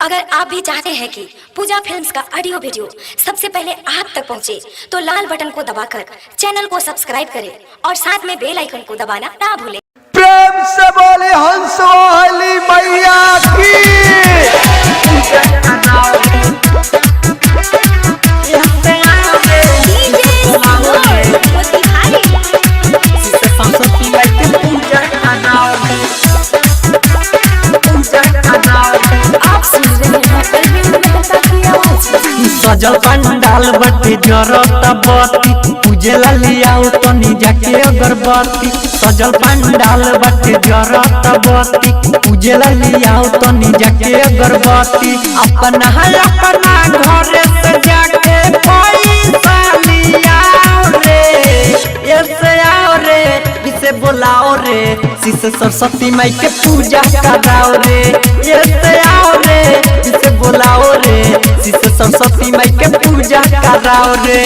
अगर आप भी चाहते हैं कि पूजा फिल्म्स का ऑडियो वीडियो सबसे पहले आप तक पहुंचे, तो लाल बटन को दबाकर चैनल को सब्सक्राइब करें और साथ में बेल आइकन को दबाना ना भूलें। प्रेम से बोले हंस वाली मैया की। सजल पंडाल बटे जरता बत्ती पूजे लियाओ तनी जाके अगरबत्ती। सजल पंडाल बटे जरता बत्ती पूजे लियाओ तनी जाके अगरबत्ती। अपना घरे से जाके पैसा लियाओ रे, ऐसे आओ रे, इसे बुलाओ रे, शिशु सरस्वती माई के पूजा कराओ रे। ऐसे आओ रे, इसे बुलाओ रे, शिशु सरस्वती माई के पूजा कराओ रे,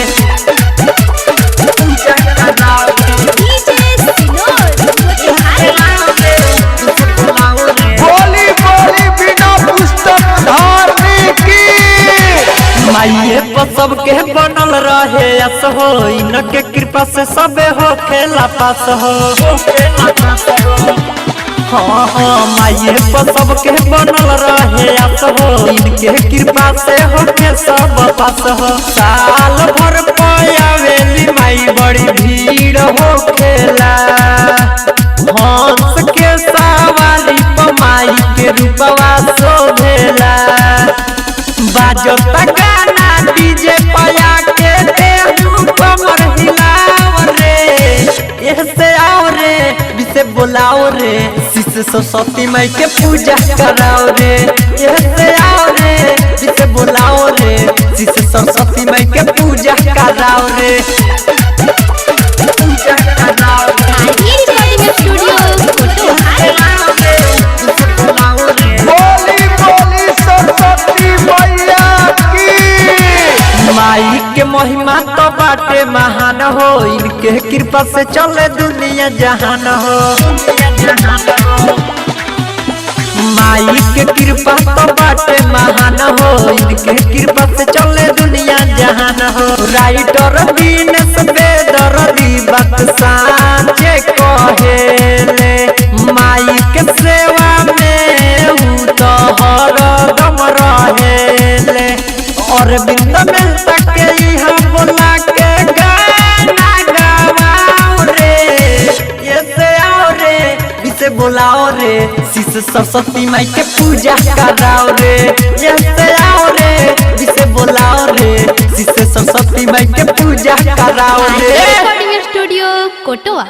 पूजा कराओ रे। बोली बोली बिना पुस्तक धारने की। माइये पर सबके बनल रहे अस हो, इनके कृपा से सबे हो खेला पास हो। हाँ हाँ माइये पर सबके बनल रहे अस हो, इनके कृपा से हो के सब पास हो। साल भर पायावेली माई बड़ी भीड़ हो खेला, हंस के सवारी पर माई के रूपवा शोभेला। बाजता गाना डीजे पया के देहू कमर हिलाओ रे, ऐसे आओ रे, इसे बुलाओ रे, शिशु सरस्वती माई के पूजा कराओ रे। ऐसे आओ रे, इसे बुलाओ रे, शिशु सरस्वती माई के पूजा कराओ रे, पूजा कराओ रे। बोली बोली सरस्वती मैया की। माई के महिमा तो बाटे महान हो, इनके कृपा से चले दुनिया जहान हो। माई के कृपा तो बाटे महान हो, इनके कृपा से चले दुनिया जहान हो। राइटर दीनेश बेदर्दी बात साचे कहेले, माई के सेवा में हूँ तो हरदम रहेले। और बिंद में तक यहाँ बोला के गाना गवाओ रे, ऐसे आओ रे, इसे बुलाओ रे, शिशु सरस्वती माई के पूजा कराओ रे। ऐसे आओ रे, इसे बुलाओ रे, शिशु सरस्वती माई के पूजा कराओ रे। स्टूडियो कोटवा।